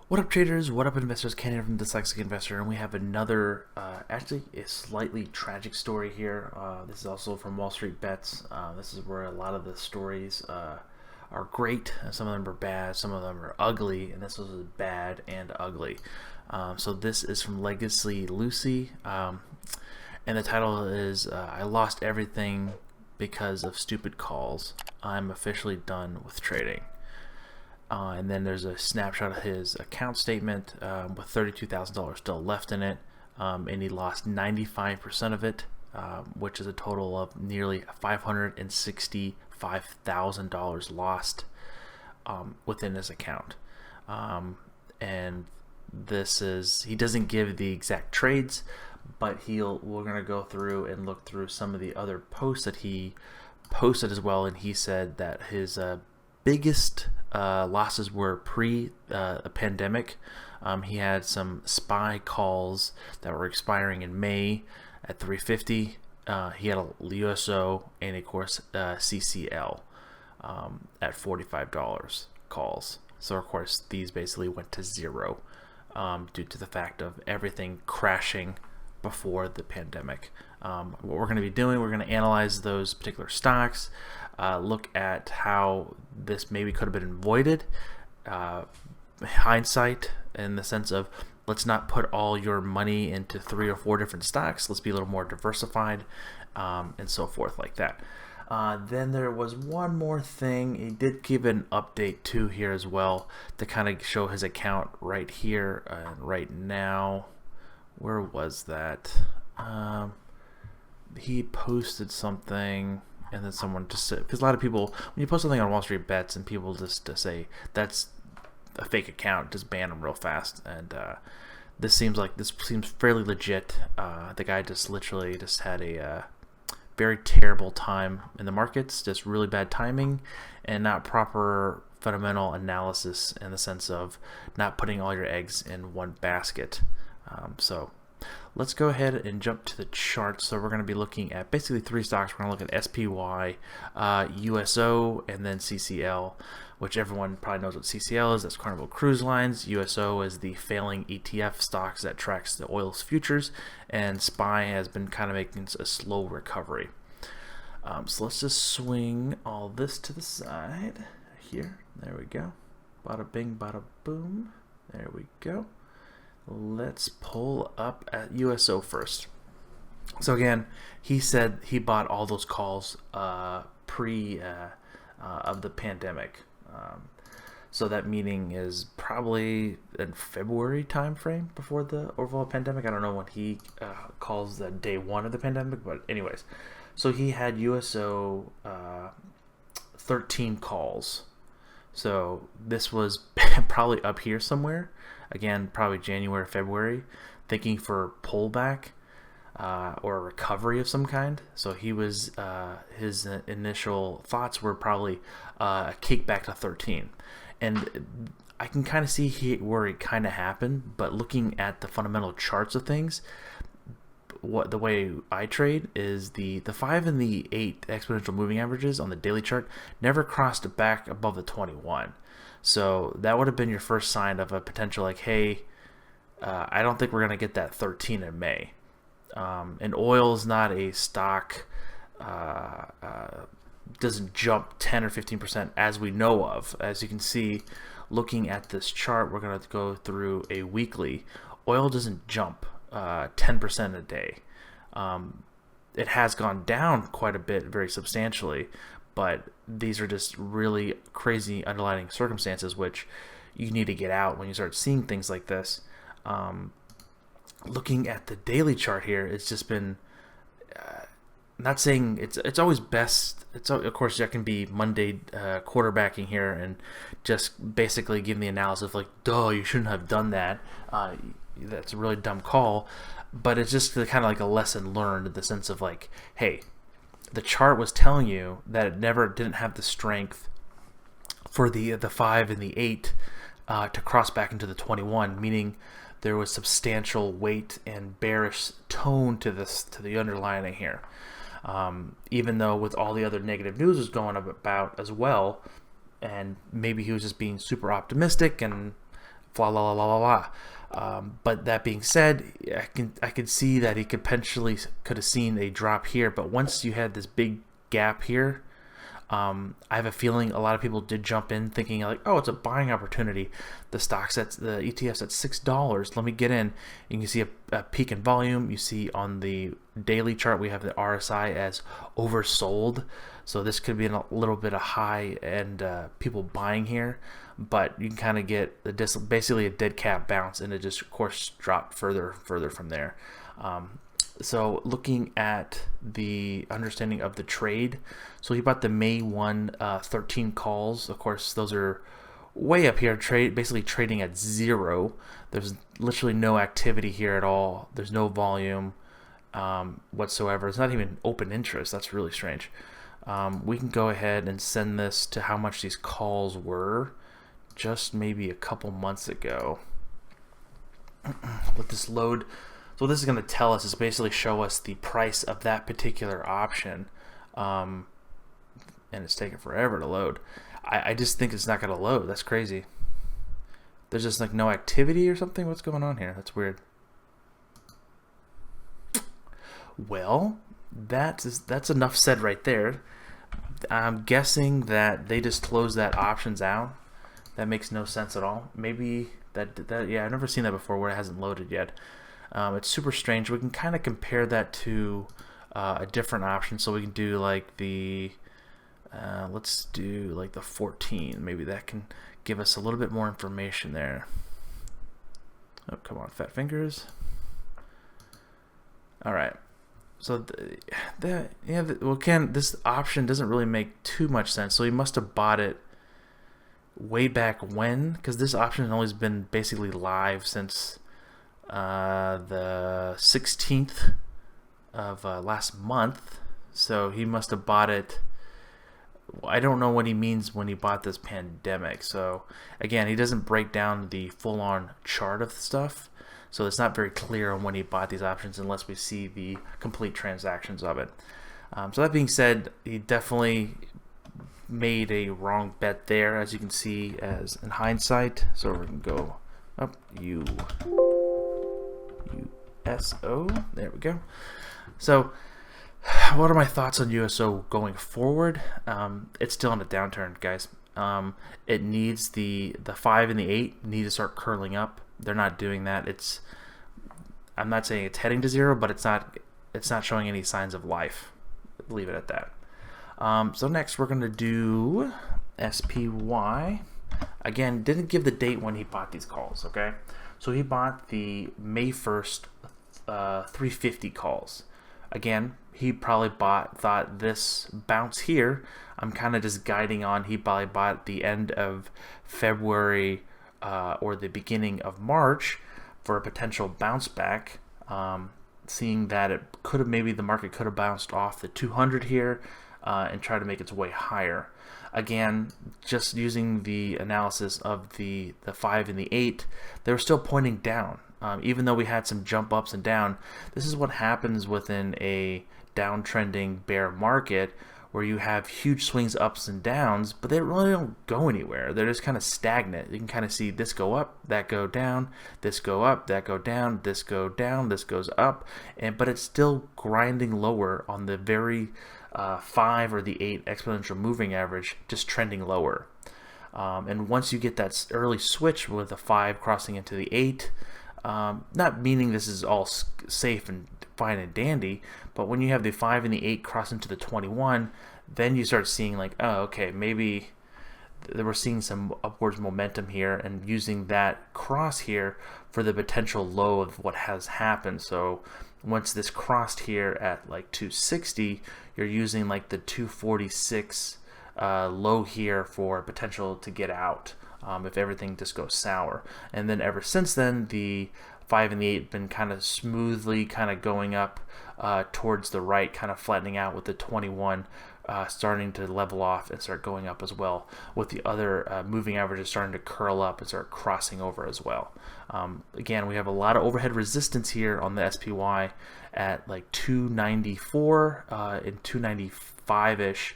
What up, traders? What up, investors? Ken here from Dyslexic Investor, and we have another, actually, a slightly tragic story here. This is also from WSB. This is where a lot of the stories are great, and some of them are bad, some of them are ugly, and this was bad and ugly. So this is from Legacy Lucy, and the title is I Lost Everything Because of Stupid Calls. I'm officially done with trading. And then there's a snapshot of his account statement with $32,000 still left in it, and he lost 95% of it, which is a total of nearly $565,000 lost within his account. And this is, he doesn't give the exact trades, but we're going to go through and look through some of the other posts that he posted as well, and he said that his biggest losses were pre-pandemic. He had some SPY calls that were expiring in May at 350. He had a USO and of course CCL at $45 calls. So of course these basically went to zero due to the fact of everything crashing before the pandemic. What we're going to be doing, we're going to analyze those particular stocks, look at how this maybe could have been avoided, hindsight in the sense of let's not put all your money into 3 or 4 different stocks, let's be a little more diversified, and so forth like that. Then there was one more thing. He did give an update too here as well to kind of show his account right here and right now. Where was that? He posted something, and then someone just said, because a lot of people, when you post something on WSB and people just say that's a fake account, just ban them real fast. And this seems fairly legit. The guy just literally just had a very terrible time in the markets, just really bad timing and not proper fundamental analysis in the sense of not putting all your eggs in one basket. So let's go ahead and jump to the chart. So we're going to be looking at basically 3 stocks. We're going to look at SPY, USO, and then CCL, which everyone probably knows what CCL is. That's Carnival Cruise Lines. USO is the failing ETF stocks that tracks the oil's futures, and SPY has been kind of making a slow recovery. So let's just swing all this to the side here. There we go. Bada bing, bada boom. There we go. Let's pull up at USO first. So again, he said he bought all those calls pre of the pandemic. So that meeting is probably in February time frame before the overall pandemic. I don't know when he calls the day 1 of the pandemic, but anyways. So he had USO 13 calls. So this was probably up here somewhere. Again, probably January, February, thinking for pullback or a recovery of some kind. So he was his initial thoughts were probably a kickback to 13, and I can kind of see where it kind of happened. But looking at the fundamental charts of things, the way I trade is the 5 and the 8 exponential moving averages on the daily chart never crossed back above the 21. So that would have been your first sign of a potential like, hey, I don't think we're going to get that 13 in May. And oil is not a stock, doesn't jump 10 or 15% as we know of. As you can see, looking at this chart, we're going to go through a weekly. Oil doesn't jump 10% a day. It has gone down quite a bit, very substantially, but these are just really crazy underlying circumstances which you need to get out when you start seeing things like this. Looking at the daily chart here, it's just been not saying it's always best. It's, of course, that can be Monday quarterbacking here and just basically giving the analysis like, duh, you shouldn't have done that. That's a really dumb call. But it's just kind of like a lesson learned in the sense of like, hey, the chart was telling you that it didn't have the strength for the 5 and the 8 to cross back into the 21, meaning there was substantial weight and bearish tone to the underlying here. Even though with all the other negative news was going about as well, and maybe he was just being super optimistic and la la la la la. But that being said, I could see that he could have seen a drop here. But once you had this big gap here, I have a feeling a lot of people did jump in thinking like, oh, it's a buying opportunity. The ETF's at $6. Let me get in. You can see a peak in volume. You see on the daily chart we have the RSI as oversold. So this could be a little bit of high and people buying here, but you can kind of get basically a dead cat bounce, and it just of course dropped further from there. So looking at the understanding of the trade, so he bought the May 1 13 calls. Of course, those are way up here, basically trading at zero. There's literally no activity here at all. There's no volume whatsoever. It's not even open interest. That's really strange. We can go ahead and send this to how much these calls were just maybe a couple months ago. With this load, so what this is going to tell us is basically show us the price of that particular option, and it's taking forever to load. I just think it's not going to load. That's crazy. There's just like no activity or something. What's going on here? That's weird. Well, that's enough said right there. I'm guessing that they just closed that options out. That makes no sense at all. Maybe that yeah, I've never seen that before where it hasn't loaded yet. It's super strange. We can kind of compare that to a different option. So we can do like the let's do like the 14. Maybe that can give us a little bit more information there. Oh, come on, fat fingers. All right. So this option doesn't really make too much sense. So he must have bought it way back when, because this option has always been basically live since the 16th of last month. So he must have bought it. I don't know what he means when he bought this pandemic. So again, he doesn't break down the full-on chart of stuff. So it's not very clear on when he bought these options unless we see the complete transactions of it. So that being said, he definitely made a wrong bet there, as you can see as in hindsight. So we can go up USO. There we go. So what are my thoughts on USO going forward? It's still in a downturn, guys. It needs the 5 and the 8 need to start curling up. They're not doing that. I'm not saying it's heading to zero, but it's not showing any signs of life. Leave it at that. So next we're going to do SPY. Again, didn't give the date when he bought these calls, okay? So he bought the May 1st 350 calls. Again, he probably thought this bounce here, I'm kind of just guiding on, he probably bought the end of February or the beginning of March for a potential bounce back, seeing that it could have, maybe the market could have bounced off the 200 here and try to make its way higher. Again, just using the analysis of the 5 and the 8, they were still pointing down. Even though we had some jump ups and down, this is what happens within a downtrending bear market, where you have huge swings ups and downs, but they really don't go anywhere. They're just kind of stagnant. You can kind of see this go up, that go down, this go up, that go down, this go down, this goes up, but it's still grinding lower on the very 5 or the 8 exponential moving average, just trending lower. And once you get that early switch with the 5 crossing into the 8, not meaning this is all safe and fine and dandy, but when you have the 5 and the 8 cross into the 21, then you start seeing like, oh, okay, maybe we're seeing some upwards momentum here, and using that cross here for the potential low of what has happened. So once this crossed here at like 260, you're using like the 246 low here for potential to get out if everything just goes sour. And then ever since then, the 5 and the 8 been kind of smoothly kind of going up towards the right, kind of flattening out, with the 21 starting to level off and start going up as well, with the other moving averages starting to curl up and start crossing over as well. Again, we have a lot of overhead resistance here on the SPY at like 294 and 295 5-ish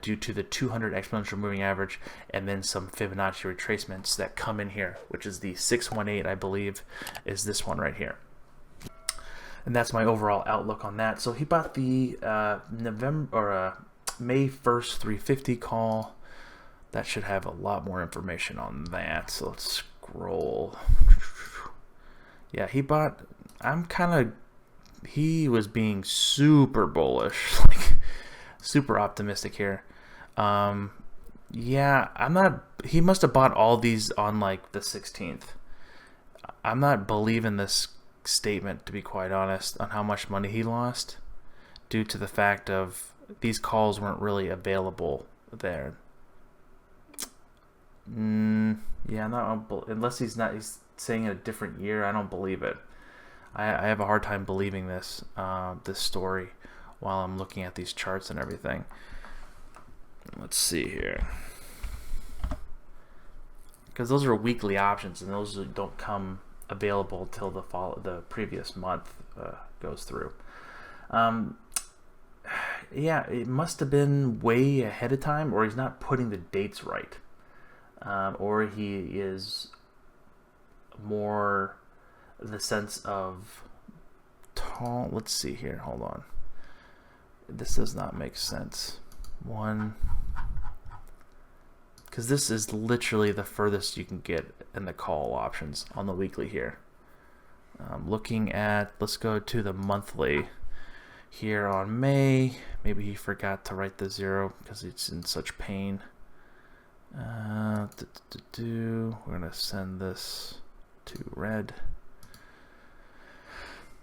due to the 200 exponential moving average, and then some Fibonacci retracements that come in here, which is the 618, I believe, is this one right here. And that's my overall outlook on that. So he bought the May 1st 350 call. That should have a lot more information on that. So let's scroll. Yeah, he bought. He was being super bullish, like super optimistic here. Yeah, I'm not. He must have bought all these on like the 16th. I'm not believing this statement, to be quite honest, on how much money he lost due to the fact of these calls weren't really available there. Yeah, unless he's saying a different year. I don't believe it. I have a hard time believing this this story while I'm looking at these charts and everything. Let's see here, because those are weekly options and those don't come available till the previous month goes through. Yeah, it must have been way ahead of time, or he's not putting the dates right, or he is more the sense of tall. Let's see here, hold on, this does not make sense. Because this is literally the furthest you can get in the call options on the weekly here. Looking at, let's go to the monthly here on May. Maybe he forgot to write the 0 because it's in such pain. We're gonna send this to red.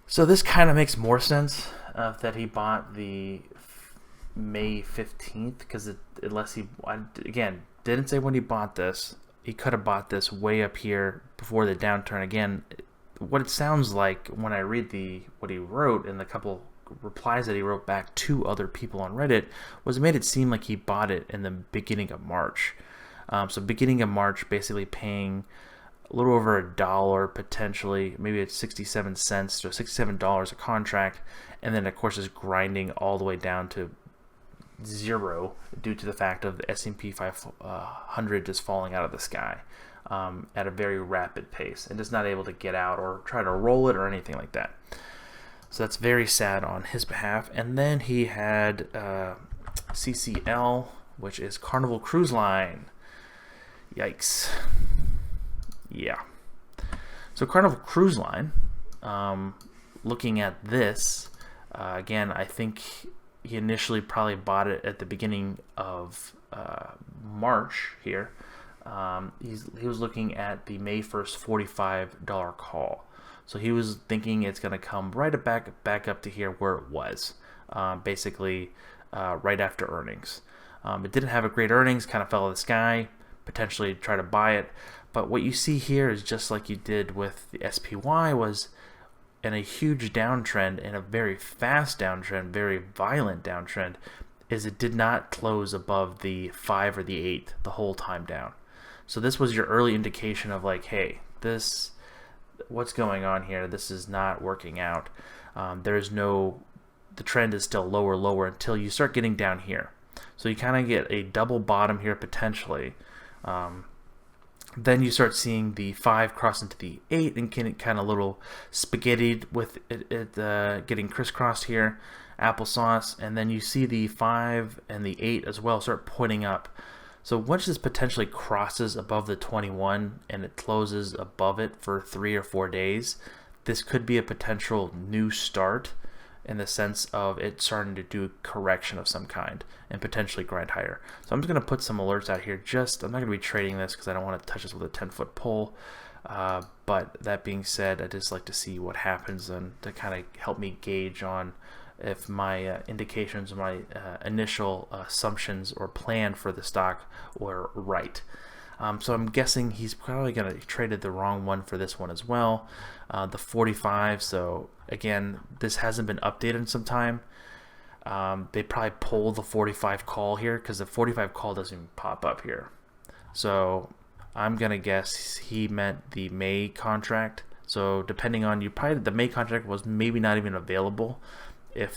So this kind of makes more sense that he bought the May 15th, because unless he, again, didn't say when he bought this. He could have bought this way up here before the downturn. Again, what it sounds like when I read what he wrote in the couple replies that he wrote back to other people on Reddit was it made it seem like he bought it in the beginning of March. So beginning of March, basically paying a little over $1 potentially, maybe it's 67 cents, so $67 a contract, and then of course is grinding all the way down to 0 due to the fact of the S&P 500 just falling out of the sky at a very rapid pace and just not able to get out or try to roll it or anything like that. So that's very sad on his behalf. And then he had CCL, which is Carnival Cruise Line. Yikes. Yeah. So Carnival Cruise Line, looking at this, again, I think he initially probably bought it at the beginning of March here. He was looking at the May 1st $45 call. So he was thinking it's going to come right back up to here where it was, basically right after earnings. It didn't have a great earnings, kind of fell out of the sky, potentially try to buy it. But what you see here is just like you did with the SPY, was in a huge downtrend, and a very fast downtrend, very violent downtrend, is it did not close above the 5 or the 8 the whole time down. So this was your early indication of like, hey, what's going on here? This is not working out. The trend is still lower until you start getting down here. So you kind of get a double bottom here potentially. Then you start seeing the 5 cross into the 8 and get kind of little spaghettied with it getting crisscrossed here, applesauce, and then you see the 5 and the 8 as well start pointing up. So once this potentially crosses above the 21 and it closes above it for 3 or 4 days, this could be a potential new start in the sense of it starting to do a correction of some kind and potentially grind higher. So I'm just going to put some alerts out here. I'm not going to be trading this because I don't want to touch this with a 10-foot pole. But that being said, I just like to see what happens and to kind of help me gauge on if my indications, my initial assumptions or plan for the stock were right. So I'm guessing he's probably going to traded the wrong one for this one as well, the 45. So again, this hasn't been updated in some time. They probably pulled the 45 call here because the 45 call doesn't even pop up here. So I'm going to guess he meant the May contract. So depending on the May contract was maybe not even available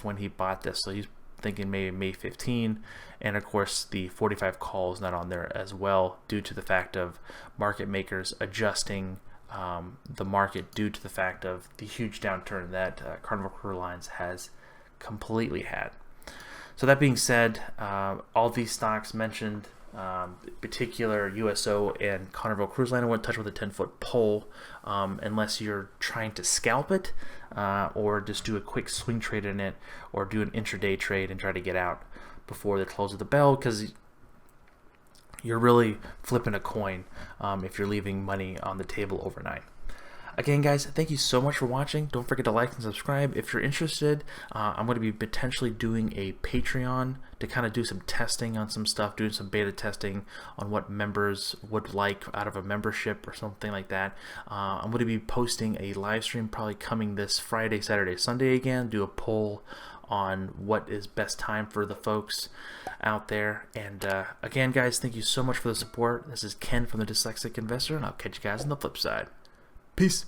when he bought this. So he's thinking maybe May 15, and of course the 45 call is not on there as well due to the fact of market makers adjusting the market due to the fact of the huge downturn that Carnival Cruise Lines has completely had. So that being said, all these stocks mentioned, particular USO and Carnival Cruise Line, I wouldn't touch with a 10-foot pole unless you're trying to scalp it or just do a quick swing trade in it or do an intraday trade and try to get out before the close of the bell, because you're really flipping a coin if you're leaving money on the table overnight. Again, guys, thank you so much for watching. Don't forget to like and subscribe. If you're interested, I'm going to be potentially doing a Patreon to kind of do some testing on some stuff, doing some beta testing on what members would like out of a membership or something like that. I'm going to be posting a live stream probably coming this Friday, Saturday, Sunday again, do a poll on what is best time for the folks out there. And again, guys, thank you so much for the support. This is Ken from the Dyslexic Investor, and I'll catch you guys on the flip side. Peace.